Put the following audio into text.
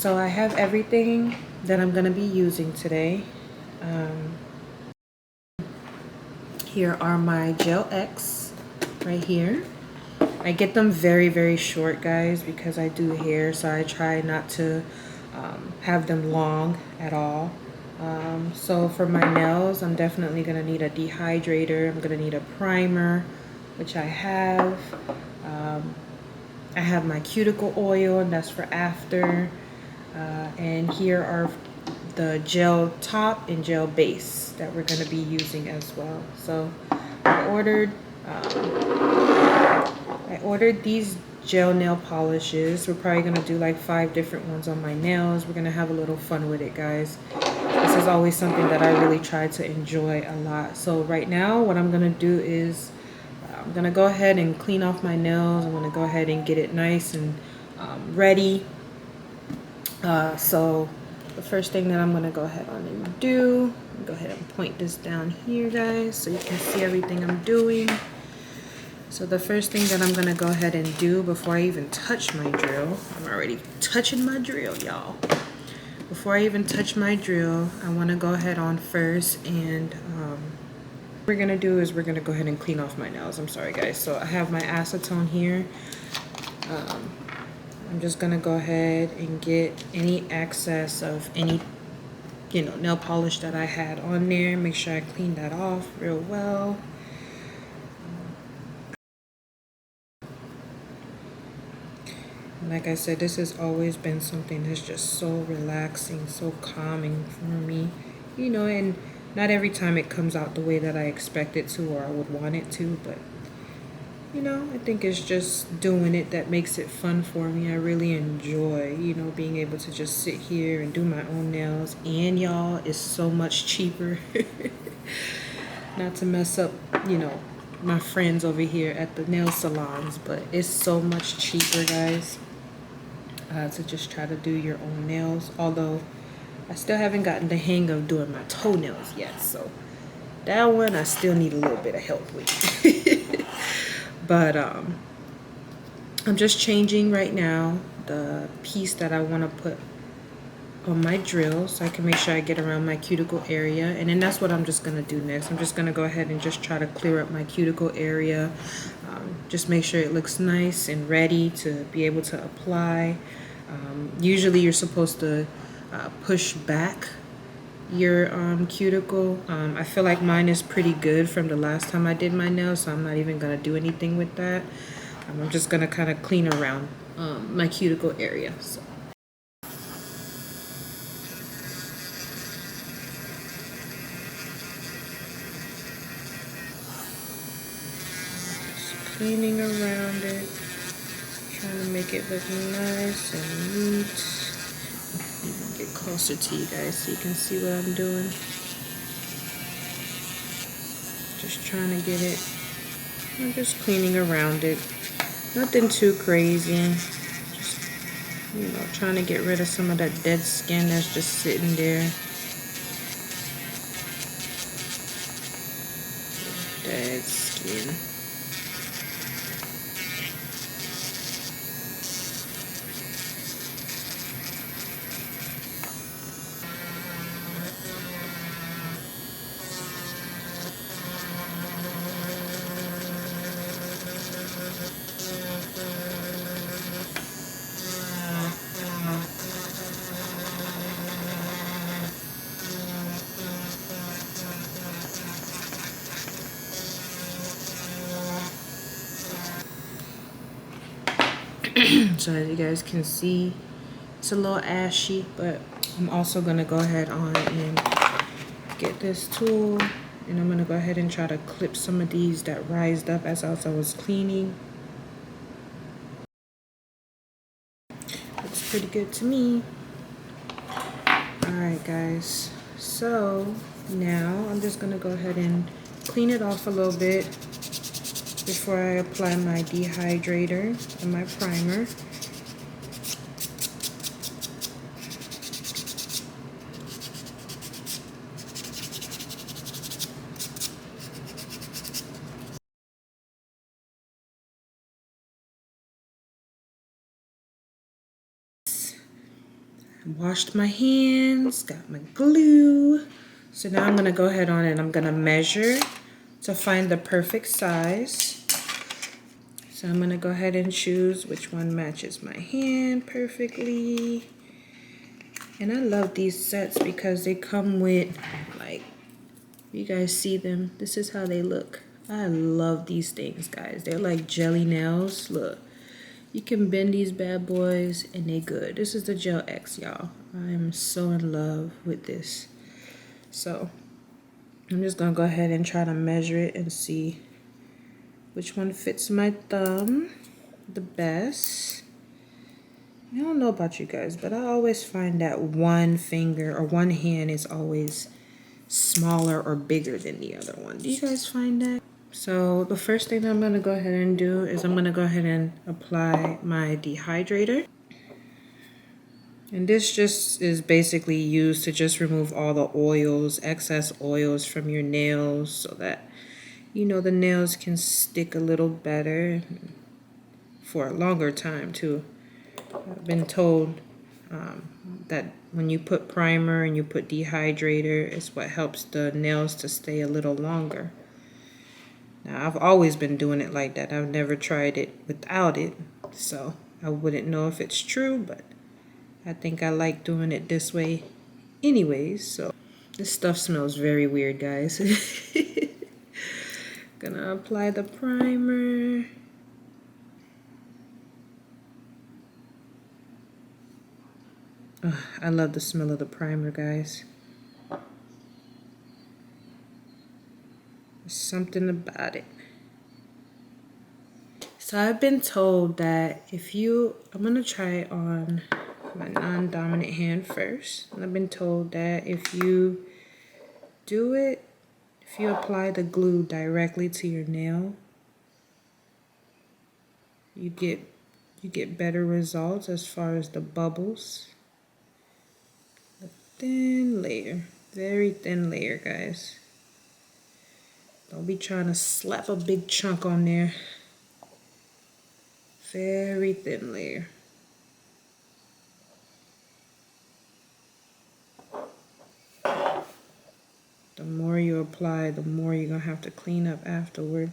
So I have everything that I'm gonna be using today. Here are my Gel X right here. I get them very, very short, guys, because I do hair, so I try not to have them long at all. So for my nails, I'm definitely gonna need a dehydrator. I'm gonna need a primer, which I have. I have my cuticle oil, and that's for after. And here are the gel top and gel base that we're gonna be using as well. So I ordered these gel nail polishes. We're probably gonna do like 5 different ones on my nails. We're gonna have a little fun with it, guys. This is always something that I really try to enjoy a lot. So right now, what I'm gonna do is I'm gonna go ahead and clean off my nails. I'm gonna go ahead and get it nice and ready. So the first thing that I'm gonna go ahead on and do, go ahead and point this down here, guys, so you can see everything I'm doing. So the first thing that I'm gonna go ahead and do before I even touch my drill, I'm already touching my drill, y'all. Before I even touch my drill, I wanna go ahead on first and what we're gonna do is we're gonna go ahead and clean off my nails. I'm sorry, guys. So I have my acetone here. I'm just gonna go ahead and get any excess of any, nail polish that I had on there. Make sure I clean that off real well. Like I said, this has always been something that's just so relaxing, so calming for me, and not every time it comes out the way that I expect it to or I would want it to, but I think it's just doing it that makes it fun for me. I really enjoy, being able to just sit here and do my own nails. And y'all, it's so much cheaper. Not to mess up, my friends over here at the nail salons, but it's so much cheaper, guys, to just try to do your own nails. Although I still haven't gotten the hang of doing my toenails yet, so that one I still need a little bit of help with. But I'm just changing right now the piece that I want to put on my drill so I can make sure I get around my cuticle area. And then that's what I'm just going to do next. I'm just going to go ahead and just try to clear up my cuticle area. Just make sure it looks nice and ready to be able to apply. Usually you're supposed to push back your cuticle. I feel like mine is pretty good from the last time I did my nails, so I'm not even gonna do anything with that. I'm just gonna kind of clean around my cuticle area. So. Just cleaning around it, trying to make it look nice and neat. Get closer to you guys so you can see what I'm doing. Just trying to get it. I'm just cleaning around it. Nothing too crazy. Just, trying to get rid of some of that dead skin that's just sitting there. Dead skin. So as you guys can see, it's a little ashy, but I'm also gonna go ahead on and get this tool, and I'm gonna go ahead and try to clip some of these that rised up as I was cleaning. Looks pretty good to me. Alright guys, so now I'm just gonna go ahead and clean it off a little bit before I apply my dehydrator and my primer. Washed my hands, got my glue. So now I'm gonna go ahead on and I'm gonna measure to find the perfect size. So I'm gonna go ahead and choose which one matches my hand perfectly. And I love these sets because they come with, like, you guys see them, this is how they look. I love these things, guys. They're like jelly nails. Look, you can bend these bad boys and they good. This is the Gel X, y'all. I'm so in love with this. So I'm just gonna go ahead and try to measure it and see which one fits my thumb the best. I don't know about you guys, but I always find that one finger or one hand is always smaller or bigger than the other one. Do you guys find that? So the first thing I'm gonna go ahead and do is I'm gonna go ahead and apply my dehydrator. And this just is basically used to just remove all the oils, excess oils from your nails so that, you know, the nails can stick a little better for a longer time too. I've been told that when you put primer and you put dehydrator, it's what helps the nails to stay a little longer. Now, I've always been doing it like that. I've never tried it without it, so I wouldn't know if it's true, but I think I like doing it this way anyways. So this stuff smells very weird, guys. Gonna apply the primer. Ugh, I love the smell of the primer, guys. There's something about it. So I've been told that I'm gonna try on my non-dominant hand first. And I've been told that if you apply the glue directly to your nail, you get better results as far as the bubbles. A thin layer, very thin layer, guys. Don't be trying to slap a big chunk on there. Very thin layer. The more you apply, the more you're gonna have to clean up afterward.